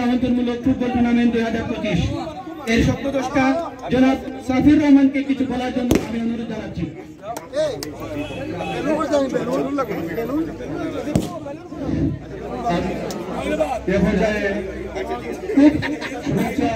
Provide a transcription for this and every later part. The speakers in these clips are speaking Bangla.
আমন্ত্রণমূলক ফুটবল টুর্নামেন্ট 2025 এর সপ্তদশটা জনাব সাফির রহমানকে কিছু বলার জন্য আমি অনুরোধ জানাচ্ছি।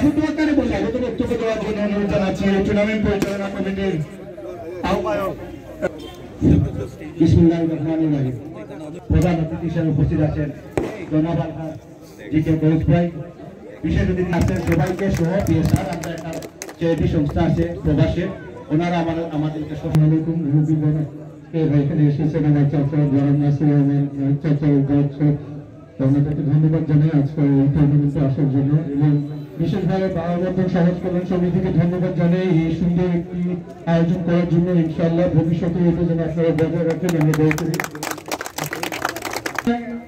ছোট আকারে বললাম বক্তব্য দেওয়ার জন্য অনুরোধ জানাচ্ছি টুর্নামেন্ট পরিচালনা কমিটির আহ্বায়ক বিসমিল্লাহির রহমানির রহিম। প্রধান অতিথি হিসেবে উপস্থিত আছেন জনাব আলহাজ জিকে ঘোষ ভাই, বিশেষ অতিথি আছেন সবাইকে সহ পিএসআর আমরা একটা চ্যারিটি সংস্থা আছে প্রবাসে, ওনারা আমাদেরকে আসসালামু আলাইকুম এখানে এসেছেন আমার চাচা জনাব নাসির রহমান চাচা ওনাদেরকে ধন্যবাদ জানাই আজকে এই টুর্নামেন্টে আসার জন্য, এবং বিশেষভাবে বাংলাবন্ধন সমাজ কল্যাণ সমিতিকে ধন্যবাদ জানাই এই সুন্দর একটি আয়োজন করার জন্য। ইনশাআল্লাহ ভবিষ্যতে এটা যেন আপনারা বজায় রাখেন আমরা দোয়া করি।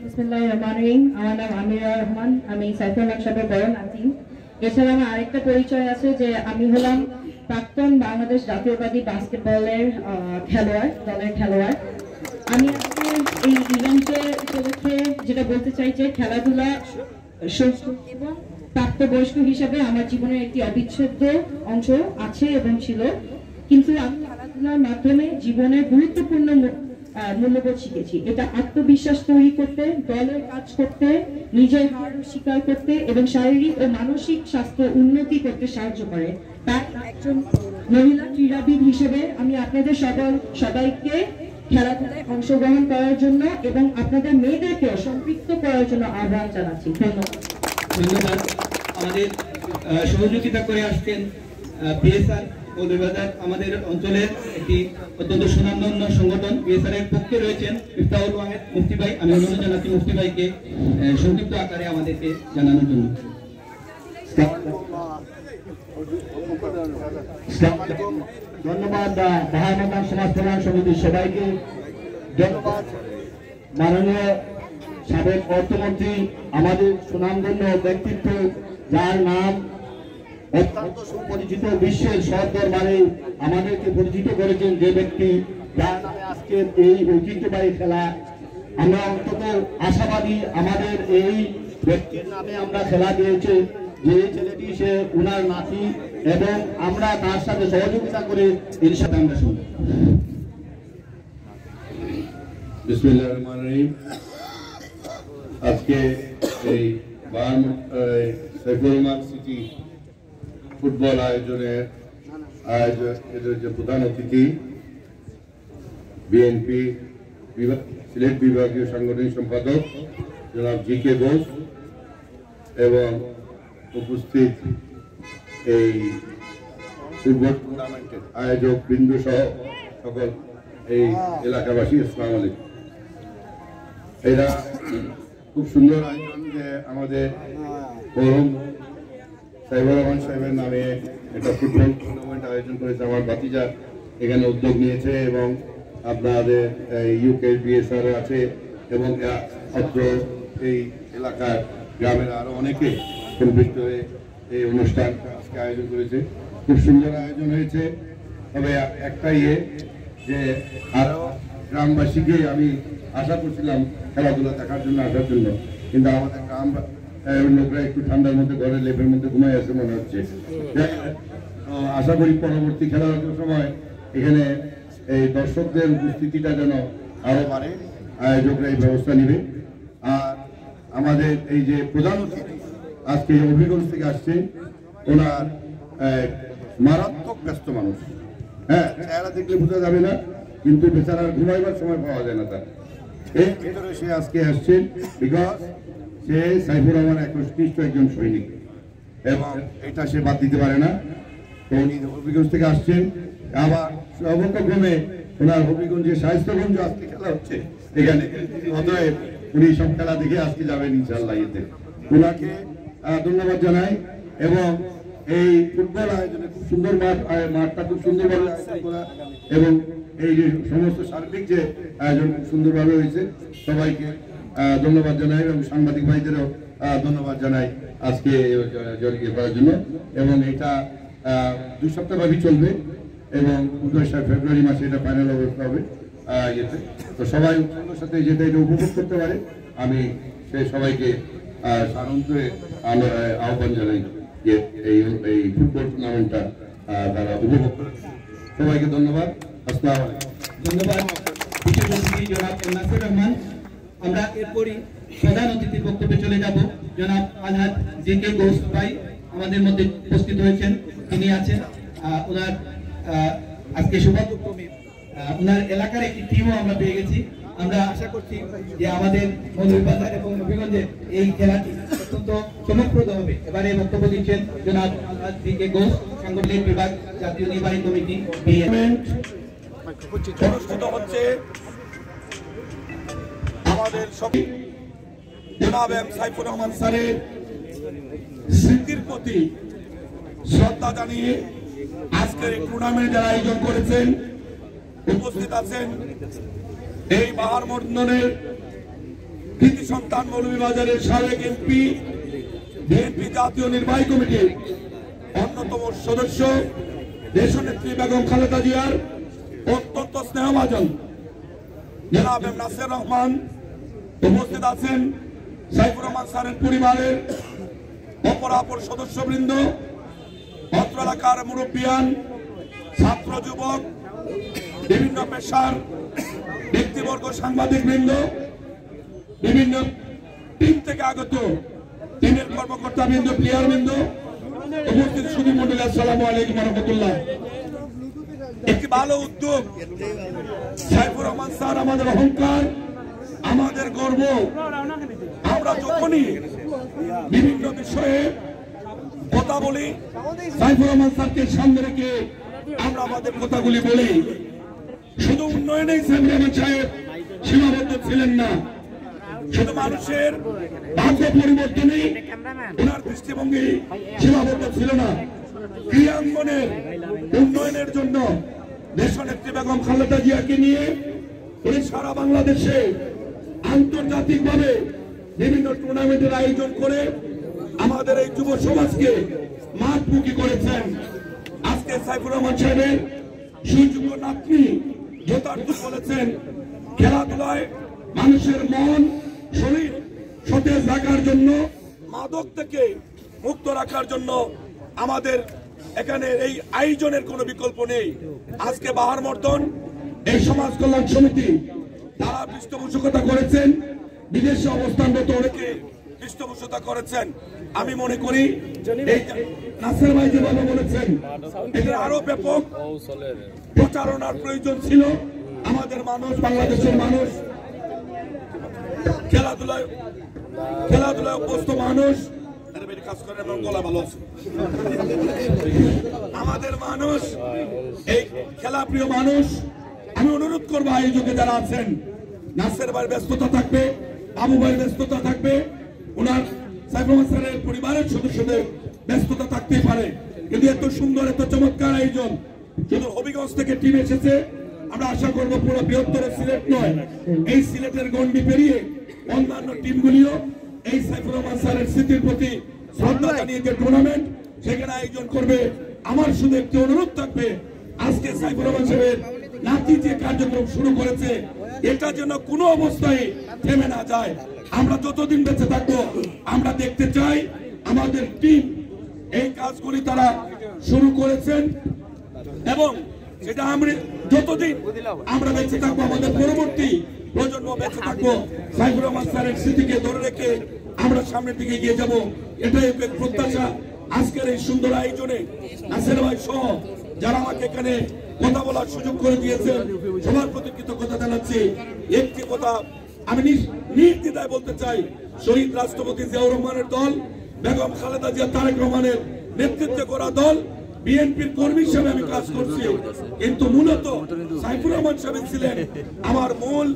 বিসমিল্লাহির রহমানির রহিম। আমার নাম আমিরা রহমান, আমি সাইফুল নকশাবের বড় নাতি। এছাড়া আমার আরেকটা পরিচয় আছে যে আমি হলাম প্রাক্তন বাংলাদেশ জাতীয়বাদী বাস্কেটবলের দলের খেলোয়াড়। আমি আজকে এই ইভেন্টের উপলক্ষে যেটা বলতে চাই যে খেলাধুলা এবং প্রাপ্তবয়স্ক হিসাবে আমার জীবনের একটি অবিচ্ছেদ্য অংশ আছে এবং ছিল, কিন্তু আমি খেলাধুলার মাধ্যমে জীবনের গুরুত্বপূর্ণ মূল্যবোধ শিখেছি। এটা আত্মবিশ্বাস তৈরি করতে, দলের কাজ করতে, নিজের হার স্বীকার করতে এবং শারীরিক ও মানসিক স্বাস্থ্য উন্নতি করতে সাহায্য করে। তাই একজন মহিলা ক্রীড়াবিদ হিসেবে আমি আপনাদের সবাইকে খেলাধুলায় অংশগ্রহণ করার জন্য এবং আপনাদের মেয়েদেরকেও সম্পৃক্ত করার জন্য আহ্বান জানাচ্ছি। ধন্যবাদ। আমাদের সহযোগিতা করে আসছেন পিএসআর মৌলভীবাজার, আমাদের অঞ্চলের একটি অত্যন্ত সুনামধন্য সংগঠন। পিএসআর এর পক্ষে রয়েছেন ইফতাউল ওয়াহেদ মুফতি ভাই। আমি অনুরোধ জানাচ্ছি মুফতি ভাইকে সংক্ষিপ্ত আকারে আমাদেরকে জানানোর জন্য। ধন্যবাদ বাংলাবন্ধন সমাজ কল্যাণ সমিতির সবাইকে, ধন্যবাদ মাননীয় সাবেক অর্থমন্ত্রী, আমাদের সুনামধন্য ব্যক্তিত্ব যার নাম অত্যন্ত সুপরিচিত, বিশ্বের সব দরবারে আমাদেরকে পরিচিত করেছেন, যে ব্যক্তি যার নামে আজকের এই ঐতিহ্যবাহী খেলা। আমরা অন্তত আশাবাদী আমাদের এই ব্যক্তির নামে আমরা খেলা দিয়েছে, যে ছেলেটি সে উনার নাতি, এবং আমরা তার সাথে সহযোগিতা করে এর সাথে আমরা শুনি। বিসমিল্লাহির রহমানির রহিম। আজকে এই সাইফুর রহমান সিটি ফুটবল আয়োজনের যে প্রধান অতিথি বিএনপি সিলেট বিভাগীয় সাংগঠনিক সম্পাদক জনাব জিকে ঘোষ এবং উপস্থিত এই ফুটবল টুর্নামেন্টের আয়োজক বিন্দু সহ সকল এই এলাকাবাসী, আসসালামু আলাইকুম। এরা খুব সুন্দর আয়োজন যে আমাদের বরং সাইফুর রহমান সাহেবের নামে একটা ফুটবল টুর্নামেন্ট আয়োজন করেছে। আমার ভাতিজা এখানে উদ্যোগ নিয়েছে এবং আপনাদের ইউকে বিএসআর আছে এবং অত্র এই এলাকার গ্রামের আরো অনেকে সম্পৃক্ত হয়ে এই অনুষ্ঠান আজকে আয়োজন করেছে। খুব সুন্দর আয়োজন হয়েছে। তবে একটা যে আরো গ্রামবাসীকে আমি আশা করছিলাম খেলাধুলা দেখার জন্য আসার জন্য, কিন্তু আমাদের গ্রাম লোকরা একটু ঠান্ডার মধ্যে ঘরের লেপের মধ্যে ঘুমাই আছে মনে হচ্ছে। আশা করি পরবর্তী খেলার সময় এখানে এই দর্শকদের উপস্থিতিটা যেন আরো বাড়ে, আয়োজকরা এই ব্যবস্থা নেবে। আর আমাদের এই যে প্রধান অতিথি আজকে অভিগঞ্জ থেকে আসছে, ওনার মারাত্মক ব্যস্ত মানুষ। হ্যাঁ, চেহারা দেখলে বোঝা যাবে না, কিন্তু বেচারার ঘুমাইবার সময় পাওয়া যায় না তার। এর ভিতরে সে আজকে আসছেন বিকজ সে সাইফুর রহমান একনিষ্ঠ একজন সৈনিক এবং এটা সে বাদ দিতে পারে না। তো উনি হবিগঞ্জ থেকে আসছেন। আবার সর্বক্রমে ওনার হবিগঞ্জে শায়েস্তাগঞ্জ আজকে খেলা হচ্ছে এখানে, অতএব উনি সব খেলা দেখে আজকে যাবেন ইনশাআল্লাহ। এতে ওনাকে ধন্যবাদ জানাই। এবং এই ফুটবল আয়োজনে খুব সুন্দর মাঠটা খুব সুন্দরভাবে আয়োজন করা এবং এই যে সমস্ত সার্বিক যে আয়োজন খুব সুন্দরভাবে হয়েছে, সবাইকে ধন্যবাদ জানাই এবং সাংবাদিক ভাইদেরও ধন্যবাদ জানাই আজকে জড়িয়ে করার জন্য। এবং এটা 2 সপ্তাহব্যাপী চলবে এবং 29 ফেব্রুয়ারি মাসে এটা ফাইনাল অবস্থা হবে ইয়েতে। তো সবাই উৎসাহের সাথে যেটা এটা উপভোগ করতে পারে, আমি সেই সবাইকে সাধারণতে আহ্বান জানাই যে এই ফুটবল টুর্নামেন্টটা তারা উপভোগ করে। সবাইকে ধন্যবাদ। আসসালামু আলাইকুম। ধন্যবাদ বিশেষ অতিথি জনাব নাসির রহমান। আমরা এরপরই প্রধান অতিথির বক্তব্যে চলে যাব। জনাব আলহাজ জিকে ঘোষ ভাই আমাদের মধ্যে উপস্থিত হয়েছেন, তিনি আছেন। ওনার আজকে সৌভাগ্যক্রমে ওনার এলাকার একটি টিমও আমরা পেয়ে গেছি। আমরা আশা করছি যে আমাদের মৌলভীবাজার এবং নবীগঞ্জে এই খেলাটি অত্যন্ত চমকপ্রদ হবে। এবারে বক্তব্য দিচ্ছেন জনাব আলহাজ জিকে ঘোষ, সাংগঠনিক বিভাগ, জাতীয় নির্বাহী কমিটি অনুষ্ঠিত হচ্ছে। আমাদের জনাব এম সাইফুর রহমান স্যারের স্মৃতির প্রতি শ্রদ্ধা জানিয়ে আজকের এই টুর্নামেন্ট যারা আয়োজন করেছেন, উপস্থিত আছেন এই বাহার মন্ডলের কৃতি সন্তান মৌলভীবাজারের সাবেক এমপি, বিএনপি জাতীয় নির্বাহী কমিটির অন্যতম সদস্য দেশনেত্রী বেগম খালেদা জিয়ার অত্যন্ত স্নেহভাজন জনাব এম নাসির রহমান। উপস্থিত আছেন সাইফুর রহমান স্যারের পরিবারের অপরাপর সদস্যবৃন্দ, অত্র এলাকার মুরব্বিয়ান, ছাত্র যুবক, বিভিন্ন পেশার ব্যক্তিবর্গ, সাংবাদিক বৃন্দ, বিভিন্ন টিম থেকে আগত টিমের কর্মকর্তা বৃন্দ, প্লেয়ার বৃন্দ, উপস্থিত সুধী মন্ডলী, আসসালামু আলাইকুম রহমতুল্লাহ। একটি ভালো উদ্যোগ। সাইফুর রহমান স্যার আমাদের অহংকার, আমাদের গর্ব। আমরা যখনই বিভিন্ন বিষয়ে কথা বলি, সাইফুর রহমান স্যারকে সামনে রেখে আমরা আমাদের কথাগুলি বলি। শুধু উন্নয়নেই সাইফুর রহমান সাহেব সীমাবদ্ধ ছিলেন না, শুধু মানুষের ভাগ্য পরিবর্তনেই ওনার দৃষ্টিভঙ্গি সীমাবদ্ধ ছিল না। ক্রীড়াঙ্গনের উন্নয়নের জন্য দেশনেত্রী বেগম খালেদা জিয়াকে নিয়ে উনি সারা বাংলাদেশে আন্তর্জাতিকভাবে বিভিন্ন টুর্নামেন্টের আয়োজন করে আমাদের এই যুব সমাজকে মাঠমুখী করেছেন। আজকে সাইফুর রহমান সাহেবের সুযোগ্য নাতনি যথার্থ বলেছেন, খেলাধুলায় মানুষের মন শরীর সতেজ রাখার জন্য, মাদক থেকে মুক্ত রাখার জন্য আমাদের এখানে এই আয়োজনের কোনো বিকল্প নেই। আজকে বাহার মর্দন এই সমাজ কল্যাণ সমিতি তারা পৃষ্ঠপোষকতা করেছেন, বিদেশে অবস্থানরত অনেকে পৃষ্ঠপোষকতা করেছেন। আমি মনে করি এই নাসির ভাই যেভাবে বলেছেন, এদের আরো ব্যাপক প্রচারণার প্রয়োজন ছিল। আমাদের মানুষ, বাংলাদেশের মানুষ খেলাধুলায় অভ্যস্ত মানুষ, কাজ করে এবং গলা ভালো আছে। আমাদের মানুষ এই খেলা প্রিয় মানুষ। আমি অনুরোধ করবো আয়োজকে যারা আছেন, নাসির ভাইয়ের ব্যস্ততা থাকবে, আবু ভাইয়ের ব্যস্ততা থাকবে, ওনার সাইফুর রহমান স্যারের পরিবারের সদস্যদের ব্যস্ততা থাকতেই পারে, কিন্তু এত সুন্দর এত চমৎকার আয়োজন, শুধু হবিগঞ্জ থেকে টিম এসেছে। আমরা আশা করবো পুরো বৃহত্তর সিলেট নয়, এই সিলেটের গণ্ডি পেরিয়ে অন্যান্য টিমগুলিও এই সাইফুর রহমান স্যারের স্মৃতির প্রতি শ্রদ্ধা জানিয়ে যে টুর্নামেন্ট সেখানে আয়োজন করবে। আমার শুধু একটি অনুরোধ থাকবে, আজকে সাইফুর রহমান সাহেবের নাতি যে কার্যক্রম শুরু করেছে, এটা যেন কোনো অবস্থায় থেমে না যায়। আমরা যতদিন বেঁচে থাকবো আমরা দেখতে চাই আমাদের টিম এই কাজগুলি তারা শুরু করেছেন, এবং সেটা আমরা যতদিন আমরা বেঁচে থাকবো, আমাদের পরবর্তী প্রজন্ম বেঁচে থাকবো, সাইফুর রহমান স্যারের স্মৃতিকে ধরে রেখে আমরা সামনের দিকে এগিয়ে যাব, এটাই প্রত্যাশা। আজকের এই সুন্দর আয়োজনে নাসির ভাই সহ যারা আমাকে এখানে কথা বলার সুযোগ করে দিয়েছেন, সবার প্রতি কৃতজ্ঞতা জানাচ্ছি। একটি কথা আমি নির্দ্বিধায় বলতে চাই, শহীদ রাষ্ট্রপতি জিয়াউর রহমানের দল, বেগম খালেদা জিয়া, তারেক রহমানের নেতৃত্বে করা দল, বিএনপির কর্মী হিসেবে আমি কাজ করছি, কিন্তু মূলত সাইফুর রহমান সাহেব ছিলেন আমার মূল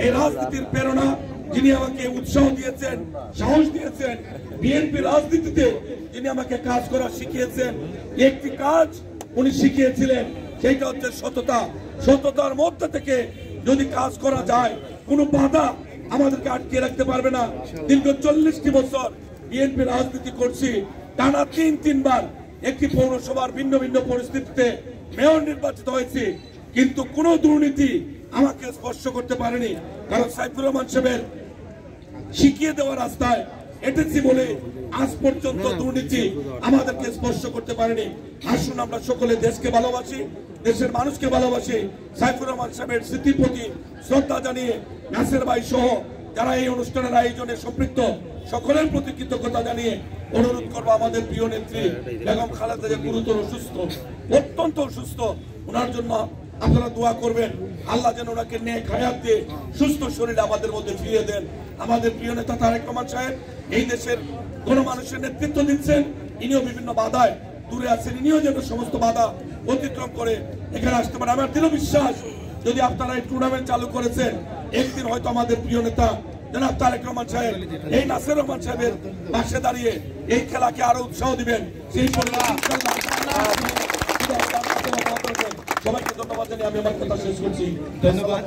এই রাজনীতির প্রেরণা, যিনি আমাকে উৎসাহ দিয়েছেন, সাহস দিয়েছেন। বিএনপি রাজনীতিতে যিনি আমাকে কাজ করা শিখিয়েছেন, একটি কাজ উনি শিখিয়েছিলেন, সেইটা হচ্ছে সততা। সততার মধ্যে থেকে যদি কাজ করা যায়, কোনো বাধা আমাদেরকে আটকে রাখতে পারবে না। দীর্ঘ 40টি বছর বিএনপি রাজনীতি করছি, টানা তিনবার একটি পৌরসভার ভিন্ন ভিন্ন পরিস্থিতিতে মেয়র নির্বাচিত হয়েছি, কিন্তু কোনো দুর্নীতি আমাকে স্পর্শ করতে পারেনি, কারণ সাইফুর রহমান সাহেবের শিখিয়ে দেওয়া রাস্তায় এটেন্সি বলে আজ পর্যন্ত দুর্নীতি আমাদেরকে স্পর্শ করতে পারেনি। আসুন আমরা সকলে দেশকে ভালোবাসি, দেশের মানুষকে ভালোবাসি, সাইফুর রহমান সাহেবের স্মৃতির প্রতি শ্রদ্ধা জানিয়ে নাসের ভাই সহ যারা এই অনুষ্ঠানের আয়োজনে সম্পৃক্ত সকলের প্রতি কৃতজ্ঞতা জানিয়ে অনুরোধ করবো আমাদের প্রিয় নেত্রী বেগম খালেদা জিয়া গুরুতর অসুস্থ, অত্যন্ত অসুস্থ, ওনার জন্য আপনারা দোয়া করবেন। আল্লাহ যেন ওনাকে নেক হায়াত দিয়ে সুস্থ শরীরে আমাদের মধ্যে ফিরিয়ে দেন। আমাদের প্রিয় নেতা তারেক রহমান সাহেব এই দেশের গণমানুষের নেতৃত্ব দিচ্ছেন, ইনিও বিভিন্ন বাধায় দূরে আছেন, ইনিও যেন সমস্ত বাধা অতিক্রম করে এখানে আসতে পারে। আমার দৃঢ় বিশ্বাস যদি আপনারা এই টুর্নামেন্ট চালু করেছেন, একদিন হয়তো আমাদের প্রিয় নেতা জনাব তারেক রহমান সাহেব এই নাসির রহমান সাহেবের পাশে দাঁড়িয়ে এই খেলাকে আরো উৎসাহ দিবেন। সেই সবাইকে ধন্যবাদ জানিয়ে আমি আমার কথা শেষ করছি। ধন্যবাদ।